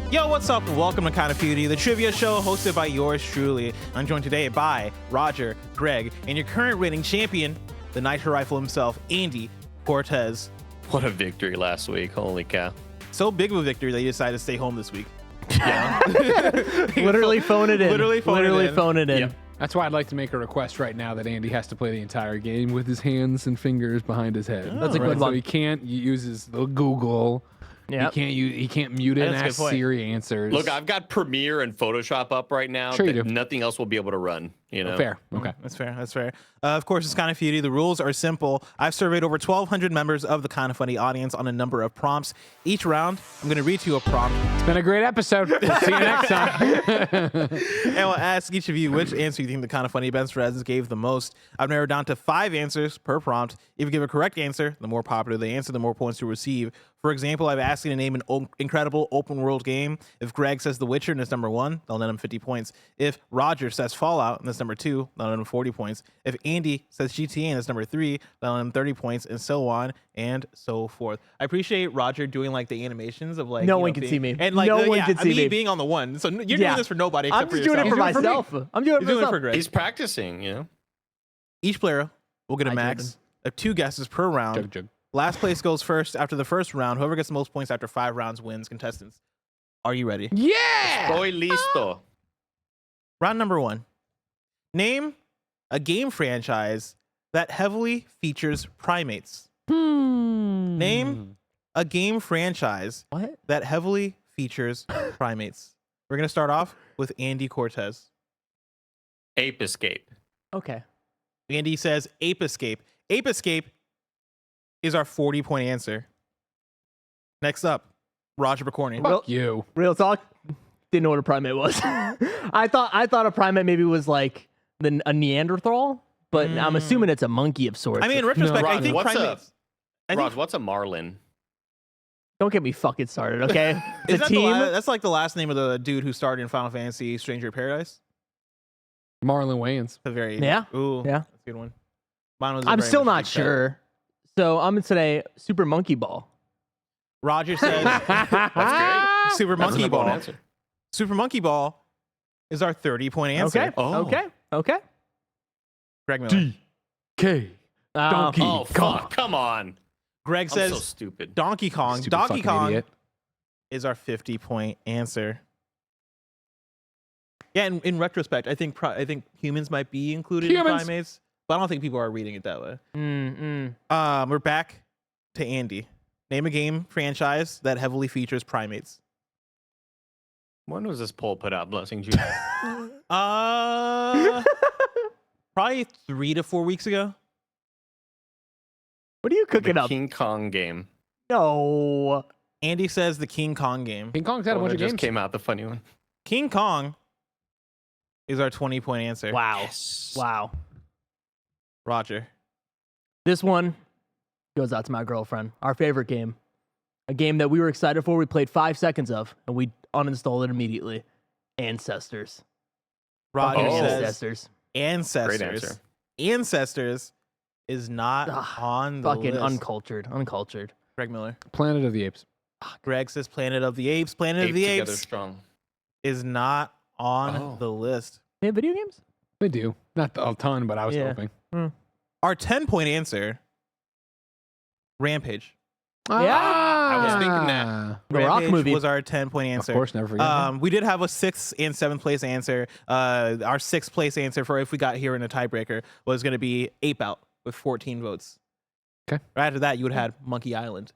Yo, what's up? Welcome to KindaFunny, the trivia show hosted by yours truly. I'm joined today by Roger, Greg, and your current reigning champion, the Nitro Rifle himself, Andy Cortez. What a victory last week. Holy cow. So big of a victory that he decided to stay home this week. Yeah. Literally phone it in. Literally phone it in. Yep. That's why I'd like to make a request right now that Andy has to play the entire game with his hands and fingers behind his head. That's a good So one. he can't use his the Google. Yep. He can't mute it and That's a good ask point. Siri answers. Look, I've got Premiere and Photoshop up right now. Sure you that do. Nothing else will be able to run. You know. Fair. Okay. That's fair. Of course, it's KindaFunny. The rules are simple. I've surveyed over 1,200 members of the KindaFunny audience on a number of prompts. Each round, I'm going to read to you a prompt, It's been a great episode. We'll see you next time. and I'll ask each of you which answer you think the KindaFunny best friends gave the most. I've narrowed down to 5 answers per prompt. If you give a correct answer, the more popular the answer, the more points you receive. For example, I've asked you to name an incredible open world game. If Greg says The Witcher and it's number 1, they'll net him 50 points. If Roger says Fallout and it's number 2, they'll net him 40 points. If Andy says GTA and it's number 3, they'll net him 30 points, and so on and so forth. I appreciate Roger doing like the animations of like No you one know, can being- see me. and like No one can see me me. being on the one. So you're doing Yeah. this for nobody I'm except for just doing it yourself. for He's doing it for myself. I'm doing it You're for doing it for myself. Greg. He's practicing. You know. Each player will get a Hi, max of 2 guesses per round. Jug. Last place goes first after the first round. Whoever gets the most points after 5 rounds wins. Contestants, are you ready? Yeah. Estoy listo. Round number 1. Name a game franchise that heavily features primates. Name a game franchise What? that heavily features primates. We're going to start off with Andy Cortez. Ape Escape. Okay. Andy says Ape Escape. Ape Escape is our 40-point answer. Next up, Roger Picorni. Fuck you. Real talk. Didn't know what a primate was. I thought a primate maybe was like a Neanderthal, but I'm assuming it's a monkey of sorts. I mean, in retrospect, I Rod, think what's primates. Raj, what's a Marlin? Don't get me fucking started, okay? The Is that team. that's like the last name of the dude who starred in Final Fantasy Stranger of Paradise. Marlon Wayans. The very Yeah. Ooh, Yeah. that's a good one. Mine was a I'm very still much not deep cut. sure. So I'm gonna say Super Monkey Ball. Roger says That's great. Super That's Monkey the number one Ball. answer. Super Monkey Ball is our 30-point answer. Okay. Oh. Okay. Greg Miller. K. Donkey. Oh Kong. fuck! Come on. Greg I'm says so stupid. Donkey Kong. Stupid Donkey fucking Kong idiot. is our 50-point answer. Yeah, in retrospect, I think humans might be included in Humans. primates, but I don't think people are reading it that way. Mm-mm. We're back to Andy. Name a game franchise that heavily features primates. When was this poll put out, Blessing you? Probably 3 to 4 weeks ago. What are you cooking The up? King Kong game. No. Andy says the King Kong game. King Kong's had a Oh, bunch that of just games. came out, the funny one. King Kong is our 20-point answer. Wow. Wow. Roger. This one goes out to my girlfriend. Our favorite game. A game that we were excited for. We played 5 seconds of, and we uninstalled it immediately. Ancestors. Roger Fucking says Ancestors. Ancestors. Great answer. Ancestors is not on the Fucking list. uncultured. Greg Miller. Planet of the Apes. Greg says Planet of the Apes. Planet Ape of the together Apes strong. is not on Oh. the list. They have video games? They do. Not a ton, but I was Yeah. hoping. Our 10-point answer, Rampage. Yeah. I was thinking that. The Rock Rampage movie. was our 10-point answer. Of course, never forget. We did have a 6th and 7th place answer. Our 6th place answer for if we got here in a tiebreaker was going to be Ape Out with 14 votes. Okay. Right after that, you would have had Monkey Island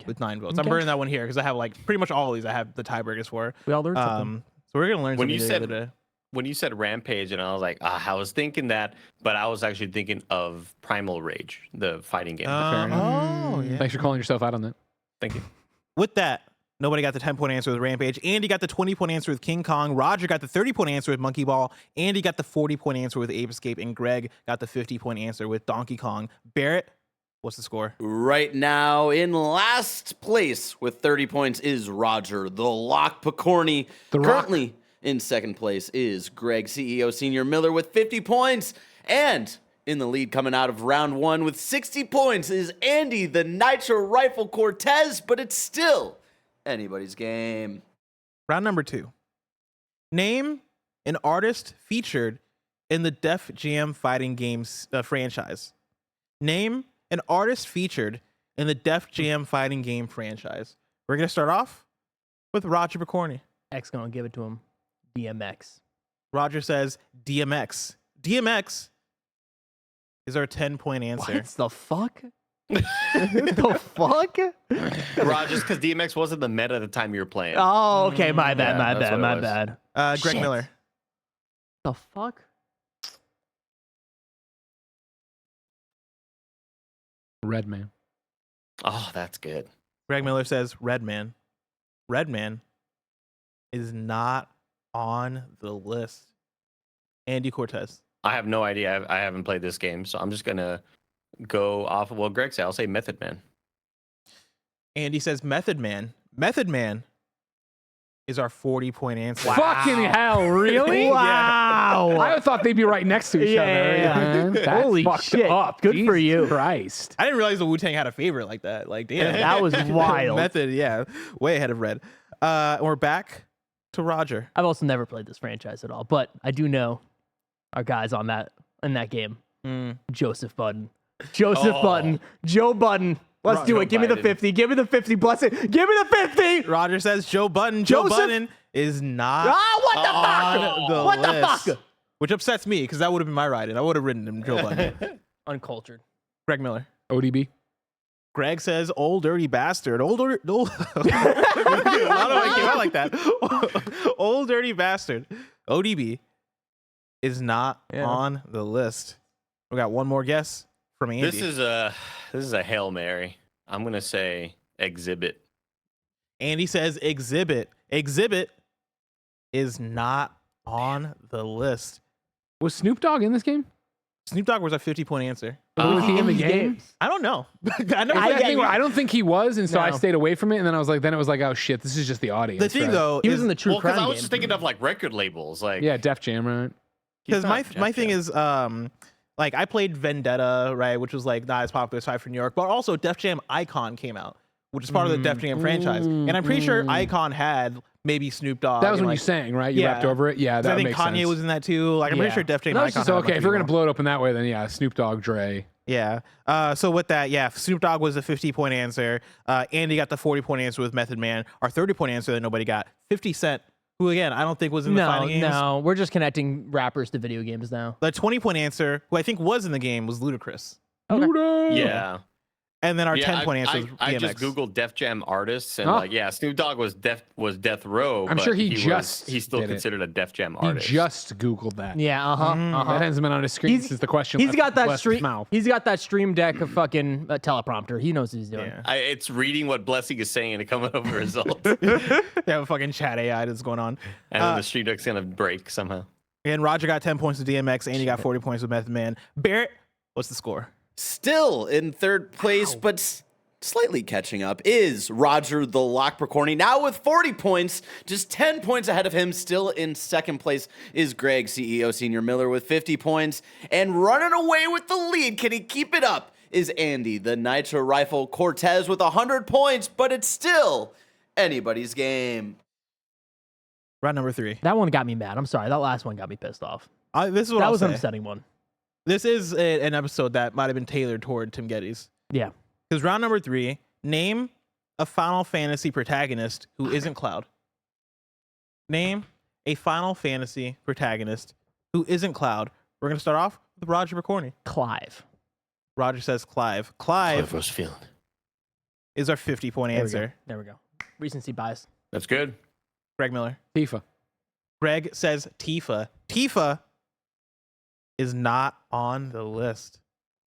with 9 votes. I'm Okay. burning that one here because I have like pretty much all of these I have the tiebreakers for. We all learned something. So we're going to learn When something you the said- other day. When you said Rampage, and I was like, I was thinking that, but I was actually thinking of Primal Rage, the fighting game. Oh, yeah. Thanks for calling yourself out on that. Thank you. With that, nobody got the 10-point answer with Rampage. Andy got the 20-point answer with King Kong. Roger got the 30-point answer with Monkey Ball. Andy got the 40-point answer with Ape Escape. And Greg got the 50-point answer with Donkey Kong. Barrett, what's the score? Right now, in last place with 30 points is Roger the Lock Picorni. The Rock. Currently in second place is Greg CEO Senior Miller with 50 points. And in the lead coming out of round 1 with 60 points is Andy the Nitro Rifle Cortez, but it's still anybody's game. Round number 2. Name an artist featured in the Def Jam fighting games franchise. Name an artist featured in the Def Jam fighting game franchise. We're going to start off with Roger Picorni. X gonna give it to him. DMX. Roger says DMX. DMX is our 10-point answer. What the fuck? the fuck? Rogers, because DMX wasn't the meta at the time you were playing. Oh, okay. My bad. Yeah, my that's bad. what it My was. bad. Greg Shit. Miller. The fuck? Redman. Oh, that's good. Greg Miller says Redman. Redman is not on the list. Andy Cortez. I have no idea. I haven't played this game, so I'm just gonna go off of what Greg said. I'll say Method Man. Andy says Method Man. Method Man is our 40-point answer. Fucking hell, really? Wow. I thought they'd be right next to each Yeah, other. yeah, yeah. That's Holy fucked shit. up. Good for Jesus you. Christ. I didn't realize the Wu-Tang had a favorite like that. Like, damn. That was wild. Method, yeah. Way ahead of Red. We're back to Roger. I've also never played this franchise at all, but I do know our guys on that in that game. Joseph Budden. Joseph Oh. Budden. Joe Budden. Let's do Joe it. Give me the Biden. 50. Give me the 50. Bless it. Give me the 50. Roger says Joe Button. Joe Joseph? Button is not Ah, what the on fuck? the What the list. fuck? Which upsets me because that would have been my writing. I would have written him Joe Button. Uncultured. Greg Miller. ODB. Greg says, "Old dirty bastard." Old. I don't know why it came out like that. Old dirty bastard. ODB is not on the list. We got one more guess from Andy. This is a Hail Mary. I'm gonna say Exhibit. Andy says Exhibit. Exhibit is not on the list. Was Snoop Dogg in this game? Snoop Dogg was a 50-point answer. Was he in the these game? games. I don't know. I never I, played- I don't think he was, and so I No. stayed away from it. And then I was like, oh shit, this is just the audience. The thing right? though He is was in the True Well, because Crime I was game. just thinking of like record labels, like Yeah, Def Jam, right? because my Def thing Jam. is like I played Vendetta, right, which was like not as popular as Five for New York, but also Def Jam Icon came out, which is part of the Def Jam franchise, and I'm pretty sure Icon had maybe Snoop Dogg. That was and, when you like, sang, right? You yeah. rapped over it. Yeah, 'cause that I think makes Kanye sense. was in that too. Like I'm pretty Yeah. sure Def Jam No, Icon. it's just had a okay. bunch If of we're gonna people. blow it open that way, then yeah, Snoop Dogg, Dre. Yeah. So with that, yeah, Snoop Dogg was a 50-point answer. Andy got the 40-point answer with Method Man. Our 30-point answer that nobody got. 50 Cent, who again I don't think was in the No, fighting games. no. We're just connecting rappers to video games now. The 20-point answer, who I think was in the game, was Ludacris. yeah. And then our Yeah, 10-point answer was I DMX. just googled Def Jam artists and Huh? like yeah, Snoop Dogg was Death Row. I'm but sure he was- just he's still did it. considered a Def Jam He artist. just Googled that. Yeah, That hasn't been on his screen He's- since the question. He's left- got that left his stream. mouth. He's got that stream deck of fucking teleprompter. He knows what he's doing. Yeah. It's reading what Blessing is saying and coming up with results, They have a fucking chat AI that's going on. and then the stream deck's gonna break somehow. And Roger got 10 points with DMX. Andy got 40 points with Method Man. Barrett, what's the score? Still in third place, but slightly catching up, is Roger the Lock Picorni. Now with 40 points, just 10 points ahead of him. Still in second place is Greg, CEO Senior Miller, with 50 points. And running away with the lead, can he keep it up, is Andy, the Nitro Rifle Cortez, with 100 points, but it's still anybody's game. Round number 3. That one got me mad. I'm sorry. That last one got me pissed off. This is what That I'll was an say. upsetting one. This is an episode that might have been tailored toward Tim Geddes. Yeah. Because round number 3, name a Final Fantasy protagonist who isn't Cloud. Name a Final Fantasy protagonist who isn't Cloud. We're going to start off with Roger Picorni. Clive. Roger says Clive. Clive was feeling. is our 50-point There we go. answer. There we go. Recency bias. That's good. Greg Miller. Tifa. Greg says Tifa. Tifa is not on the list.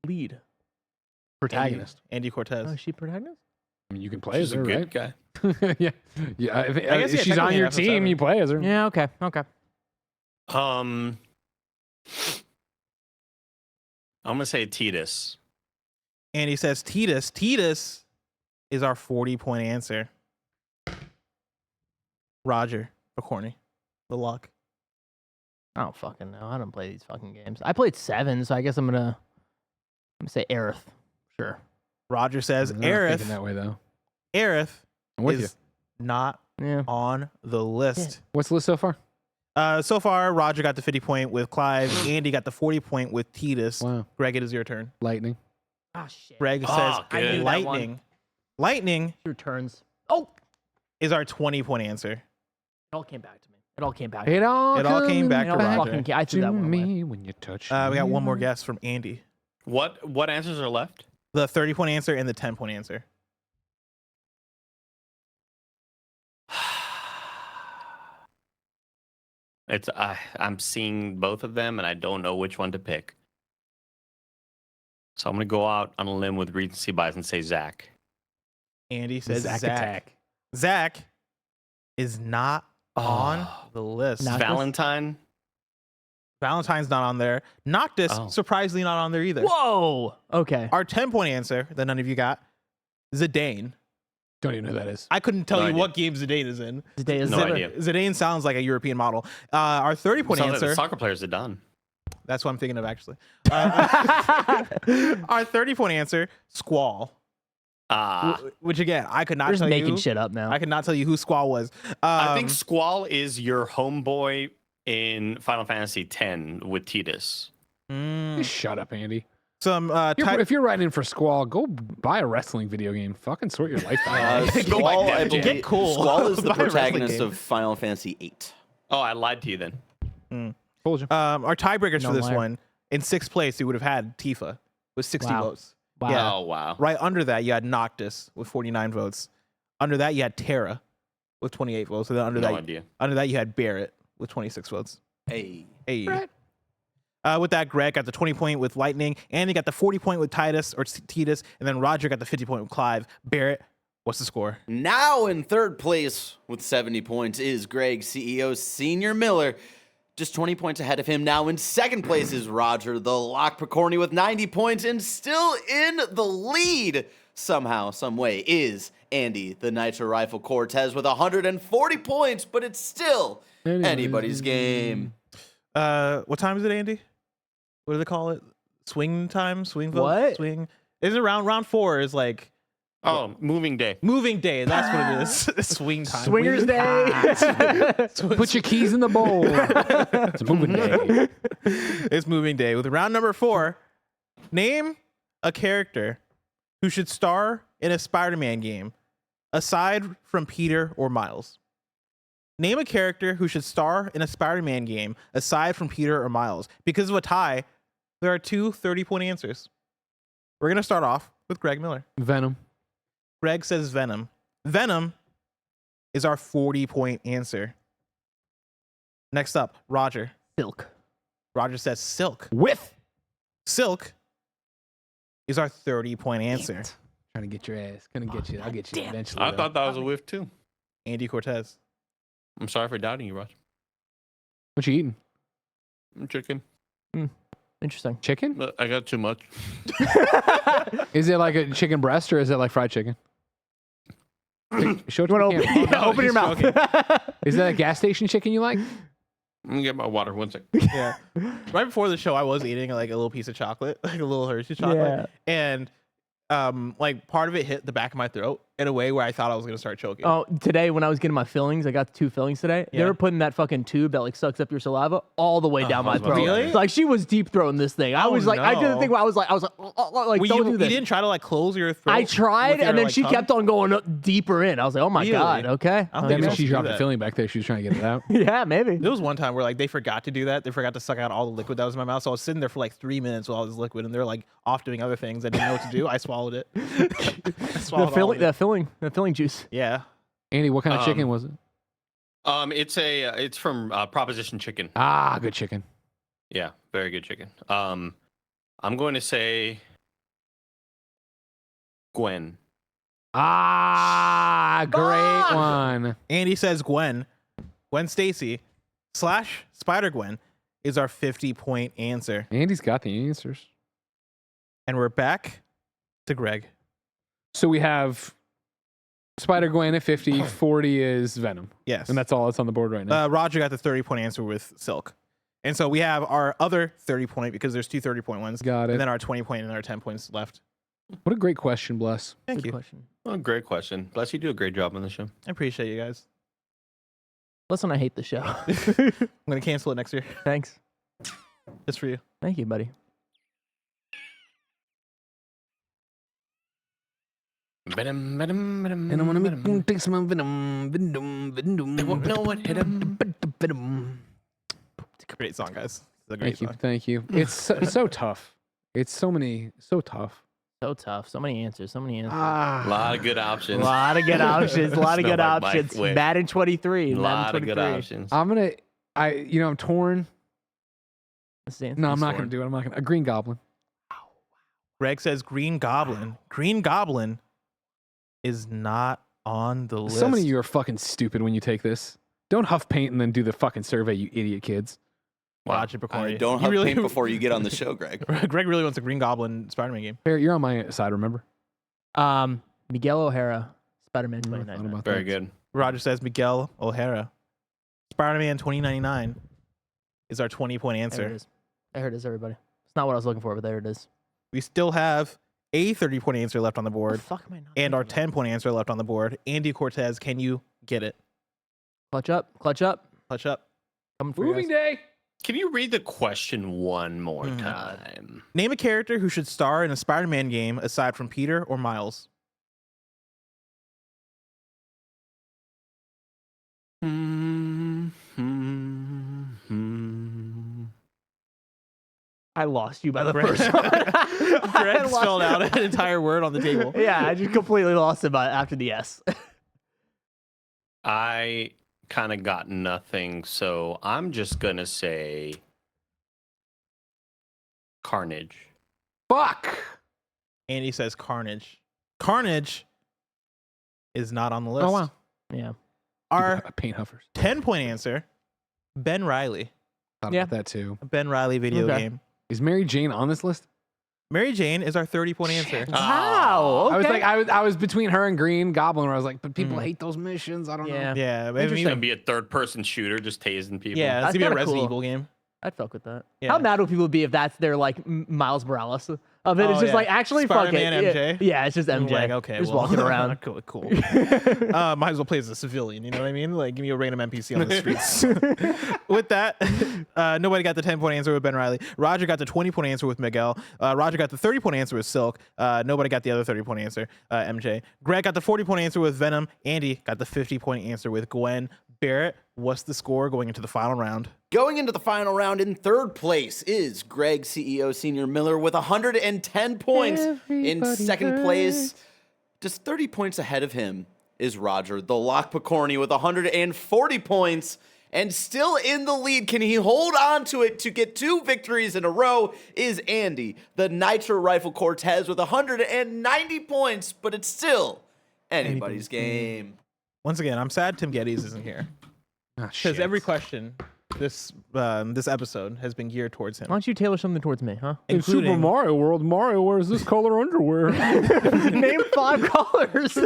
Lead. Protagonist. Andy Cortez. Oh, is she protagonist? I mean, you can play She's as a her, good right? guy. yeah. Yeah. I guess, yeah, she's on technically your episode team. 7. You play as her. Yeah, okay. Okay. I'm gonna say Titus. Andy says Titus. Titus is our 40-point answer. Roger Picorni. The Lock. I don't fucking know. I don't play these fucking games. I played 7, so I guess I'm gonna say Aerith. Sure. Roger says I'm not Aerith. thinking that way though. Aerith I'm with is not Yeah. on the list. What's the list so far? So far, Roger got the 50 point with Clive. Andy got the 40 point with Titus. Wow. Greg, it is your turn. Lightning. Ah, shit. Greg Oh, says good. I knew that one. lightning. Lightning Your turns. Oh, is our 20 point answer. it all came back to me. It all came back. To me. It all came back It to all Roger. fucking I threw to that one away. me when you touch We got me. one more guess from Andy. What answers are left? The 30-point answer and the 10-point answer. It's I'm seeing both of them, and I don't know which one to pick. So I'm gonna go out on a limb with recency bias and say Zach. Andy says Zack Zach. attack. Zach is not on Oh. the list. Not- Valentine. Valentine's not on there. Noctis, Oh. surprisingly not on there either. Whoa. Okay. Our 10-point answer that none of you got, Zidane. Don't even know who that is. I couldn't tell No you idea. what game Zidane is in. Today is No Zidane. idea. Zidane sounds like a European model. Our 30-point Sounds like the answer, soccer players are done. that's what I'm thinking of actually. Our 30-point answer, Squall. Which again, I could not We're just tell making you. shit up now. I could not tell you who Squall was. I think Squall is your homeboy in Final Fantasy X with Titus. Just shut up, Andy. some If you're writing in for Squall, go buy a wrestling video game. Fucking sort your life out. Squall, I Get believe, cool. Squall is the Buy a wrestling protagonist game. of Final Fantasy VIII. Oh, I lied to you then. Told you. our tiebreakers No for this liar. one, in 6th place, you would have had Tifa with 60 Wow. votes. Wow. Yeah. Oh wow. Right under that, you had Noctis with 49 votes. Under that, you had Terra with 28 votes. And then under No that, idea. under that, you had Barrett with 26 votes. Hey. Hey. Brett. With that, Greg got the 20 point with Lightning, and he got the 40 point with Titus, and then Roger got the 50 point with Clive. Barrett, what's the score? Now in third place with 70 points is Greg, CEO Senior Miller. Just 20 points ahead of him. Now in second place is Roger the Lock Picorni with 90 points, and still in the lead somehow, some way, is Andy the Nitro Rifle Cortez with 140 points, but it's still anybody's game. What time is it, Andy? What do they call it? Swing time? Swing vote? What? Swing. Is it round 4 is like Oh, moving day. moving day. That's what it is. Swing time. Swingers Day. Put your keys in the bowl. It's a moving day. It's moving day. With round number 4, name a character who should star in a Spider-Man game aside from Peter or Miles. Name a character who should star in a Spider-Man game aside from Peter or Miles. Because of a tie, there are 2 30-point answers. We're going to start off with Greg Miller. Venom. Greg says Venom. Venom is our 40-point answer. Next up, Roger. Silk. Roger says Silk. With. Silk is our 30-point answer. Trying to get your ass. Gonna get you. I'll get you eventually. I though. thought that was a whiff too. Andy Cortez. I'm sorry for doubting you, Roger. What you eating? Chicken. Interesting. Chicken? I got too much. Is it like a chicken breast or is it like fried chicken? Show it to You want the to camera. open, open your mouth? Is that a gas station chicken you like? I'm gonna get my water. One sec. Yeah. Right before the show, I was eating like a little piece of chocolate, like a little Hershey chocolate. And like part of it hit the back of my throat in a way where I thought I was going to start choking. Oh, today when I was getting my fillings, I got 2 fillings today. They Yeah. were putting that fucking tube that like sucks up your saliva all the way down I my was about throat. to say. Really? Like she was deep throating this thing. I Oh, was like, I did the no. thing where I was like, like Well, don't you, do you this. didn't try to like close your throat? I tried, with your, and then like, she tongue? kept on going up deeper in. I was like, oh my Really? god, okay. I don't That think means you're she supposed to dropped do the that. filling back there. She was trying to get it out. Yeah, maybe. There was one time where like they forgot to do that. They forgot to suck out all the liquid that was in my mouth. So I was sitting there for like 3 minutes with all this liquid, and they're like off doing other things. I didn't know what to do. I swallowed it. I swallowed all of it. The filling juice. Yeah. Andy, what kind of chicken was it? It's from Proposition Chicken. Ah, good chicken. Yeah, very good chicken. I'm going to say Gwen. Ah, great one. Andy says Gwen Stacy / Spider-Gwen is our 50-point answer. Andy's got the answers. And we're back to Greg. So we have Spider-Gwen at 50, 40 is Venom. Yes. And that's all that's on the board right now. Roger got the 30-point answer with Silk. And so we have our other 30-point because there's 2 30-point ones. Got it. And then our 20-point and our 10 points left. What a great question, Bless. Thank Good you. question. Oh, great question. Bless, you do a great job on the show. I appreciate you guys. Listen, I hate the show. I'm gonna cancel it next year Thanks. just for you. Thank you, buddy. Venom. And I want to take some venom. They won't know what hit him. Great song, guys. It's a great song. Thank you. It's so tough. It's so tough. So tough. So many answers. So many answers. A lot of good A options. lot of good options. A lot of Smell good like options. microwave. Madden 23. A Madden lot of good 23. options. I'm torn. That's the answer. No, I'm not torn. gonna do it. I'm not gonna. A Green Goblin. Greg says Green Goblin. Green Goblin is not on the list. So many of you are fucking stupid when you take this. Don't huff paint and then do the fucking survey, you idiot kids. Roger Picorni. Don't You huff really- paint before you get on the show, Greg. Greg really wants a Green Goblin Spider-Man game. Barrett, you're on my side, remember? Miguel O'Hara, Spider-Man I thought 2099. about Very that. good. Roger says Miguel O'Hara. Spider-Man 2099 is our 20-point There it answer. is. There it is, everybody. It's not what I was looking for, but there it is. We still have a 30-point answer left on the What board the fuck am I not and our thinking of? 10-point answer left on the board. Andy Cortez, can you get it? Clutch up. Clutch up. Clutch up. Coming for you Moving guys. day. Can you read the question one more Mhm. time? Name a character who should star in a Spider-Man game aside from Peter or Miles. I lost you by the Greg, first one. Greg I lost spelled it. out an entire word on the table. Yeah, I just completely lost it after the S. I kind of got nothing, so I'm just gonna say Carnage. Fuck. Andy says Carnage. Carnage is not on the list. Oh, wow. Yeah. Our Paint huffers. 10-point answer, Ben Riley. Thought Yeah. about that too. A Ben Riley video Okay. game. Is Mary Jane on this list? Mary Jane is our 30-point answer. Wow. Okay. I was like, I was between her and Green Goblin, where I was like, but people Mm. hate those missions. I don't Yeah. know. Yeah, It's maybe, gonna be a third-person shooter, just tasing people. yeah, it's That's gonna be a kinda Resident cool. Evil game. I'd fuck with that. Yeah. How mad would people be if that's their like Miles Morales of it? Oh, It's just yeah. like actually fuck it. Spider-Man MJ? Yeah, it's just MJ. Like, okay, just well, walking around. cool. Might as well play as a civilian. You know what I mean? Like, give me a random NPC on the streets. With that, nobody got the 10-point answer with Ben Riley. Roger got the 20-point answer with Miguel. Roger got the 30-point answer with Silk. Nobody got the other 30-point answer, MJ. Greg got the 40-point answer with Venom. Andy got the 50-point answer with Gwen. Barrett, what's the score going into the final round? Going into the final round in third place is Greg CEO Senior Miller with 110 points. In second place, just 30 points ahead of him is Roger the Lock Picorni with 140 points. And still in the lead, can he hold on to it to get 2 victories in a row, is Andy, the Nitro Rifle Cortez with 190 points, but it's still anybody's game. Once again, I'm sad Tim Geddes isn't here. Ah, Because shit. every question this episode has been geared towards him. Why don't you tailor something towards me, huh? In Super including- Mario World, Mario wears this color underwear. Name 5 colors.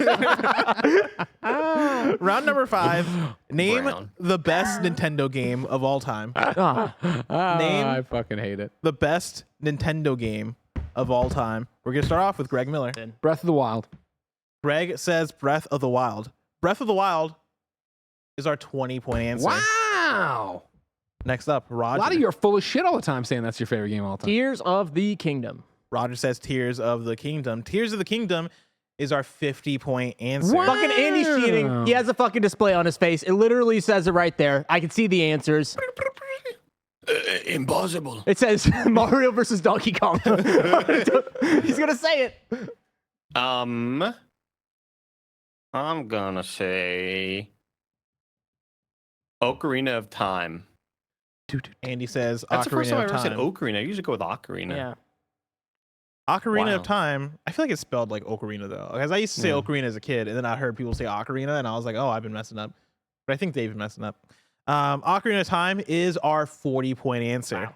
Round number 5. Name Brown. the best Nintendo game of all time. Ah, Name- I fucking hate it. The best Nintendo game of all time. We're going to start off with Greg Miller. Breath of the Wild. Greg says Breath of the Wild. Breath of the Wild is our 20-point answer. Wow. Next up, A Roger. lot of you are full of shit all the time saying that's your favorite game of all time. Tears of the Kingdom. Roger says Tears of the Kingdom. Tears of the Kingdom is our 50-point answer. What? Fucking Andy's cheating. He has a fucking display on his face. It literally says it right there. I can see the answers. Impossible. It says Mario versus Donkey Kong. He's gonna say it. I'm gonna say Ocarina of Time. Andy says That's the first time Ocarina I of ever said Time. Ocarina. I usually go with Ocarina. Yeah. Ocarina Wow. of Time. I feel like it's spelled like Ocarina though, because I used to say Yeah. Ocarina as a kid, and then I heard people say Ocarina, and I was like, oh, I've been messing up. But I think they've been messing up. Ocarina of Time is our 40-point answer. Wow.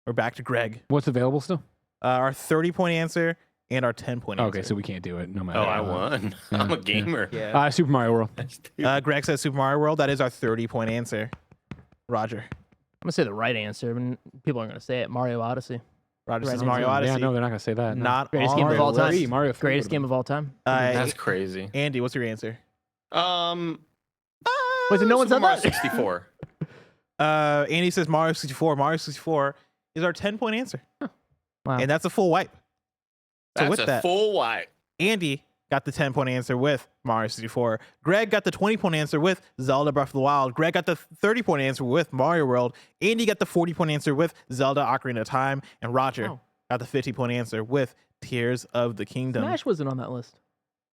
We're back to Greg. What's available still? Our 30-point answer and our 10-point answer. Okay, so we can't do it no matter Oh, I what. won. Yeah, I'm a yeah. gamer. Yeah. Super Mario World. Greg says Super Mario World. That is our 30-point answer. Roger. I'm gonna say the right answer, but people aren't gonna say it. Mario Odyssey. Roger Right says answer. Mario Odyssey. Yeah, no, they're not gonna say that. No. Not Greatest on game our of all time. list. Mario 3 Greatest would've game of all time. That's crazy. Andy, what's your answer? Um, Wait, so no one Super said Mario that? 64. Andy says Mario 64. Mario 64 is our 10-point answer. Wow. And that's a full wipe. So That's with a that, full wipe. Andy got the 10-point answer with Mario 64. Greg got the 20-point answer with Zelda Breath of the Wild. Greg got the 30-point answer with Mario World. Andy got the 40-point answer with Zelda Ocarina of Time. And Roger got the 50-point answer with Tears of the Kingdom. Smash wasn't on that list.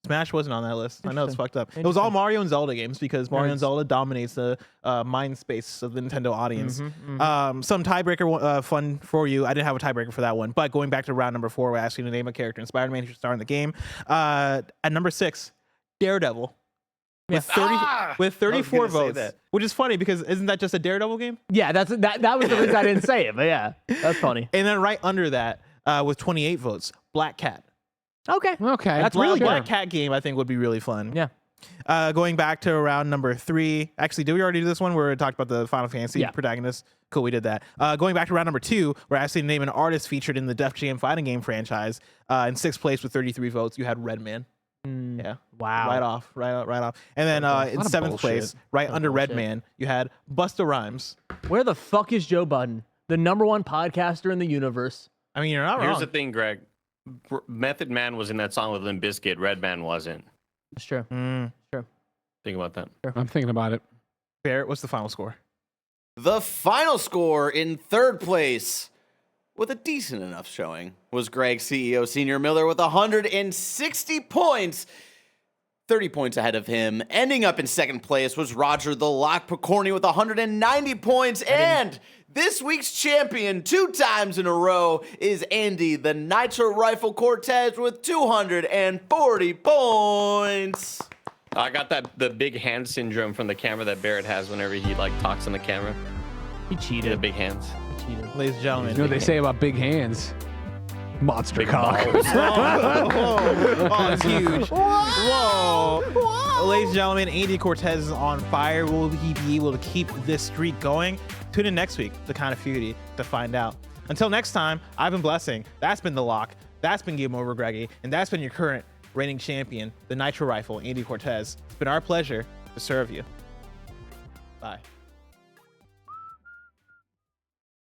Smash wasn't on that list. I know it's Interesting. fucked up. It was all Interesting. Mario and Zelda games because Mario and Nerds. Zelda dominates the mind space of the Nintendo audience. Mm-hmm, Some tiebreaker fun for you. I didn't have a tiebreaker for that one, but going back to round number 4, we're asking you to name a character in Spider-Man who should star in the game. At number 6, Daredevil. With 34 gonna say votes, that. which is funny because isn't that just a Daredevil game? Yeah, that was the reason I didn't say it, but yeah, that's funny. And then right under that, with 28 votes, Black Cat. Okay. Okay. That's really Black good. Cat game, I think, would be really fun. Yeah. Going back to round number 3. Actually, did we already do this one where we talked about the Final Fantasy protagonist? Cool, we did that. Going back to round number 2, we're asking to name an artist featured in the Def Jam fighting game franchise. In 6th place with 33 votes, you had Redman. Yeah. Wow. Right off. And then in of 7th place, bullshit. right under bullshit. Redman, you had Busta Rhymes. Where the fuck is Joe Budden, the #1 podcaster in the universe? I mean, you're not Here's wrong. the thing, Greg. Method Man was in that song with Limp Bizkit. Redman wasn't. It's true. Think about that. I'm thinking about it. Barrett, what's the final score? The final score in 3rd place, with a decent enough showing, was Greg CEO Senior Miller with 160 points. 30 points ahead of him. Ending up in 2nd place was Roger the Lock Picorni with 190 points. And this week's champion 2 times in a row is Andy the Nitro Rifle Cortez with 240 points. I got the big hand syndrome from the camera that Barrett has whenever he talks on the camera. He The cheated. big hands. Ladies and gentlemen. You know what they say about big hands? Monster cock. Oh, it's huge. Whoa. Ladies and gentlemen, Andy Cortez is on fire. Will he be able to keep this streak going? Tune in next week to Kind of Feudy to find out. Until next time, I've been Blessing. That's been The Lock. That's been Game Over Greggy. And that's been your current reigning champion, the Nitro Rifle, Andy Cortez. It's been our pleasure to serve you. Bye.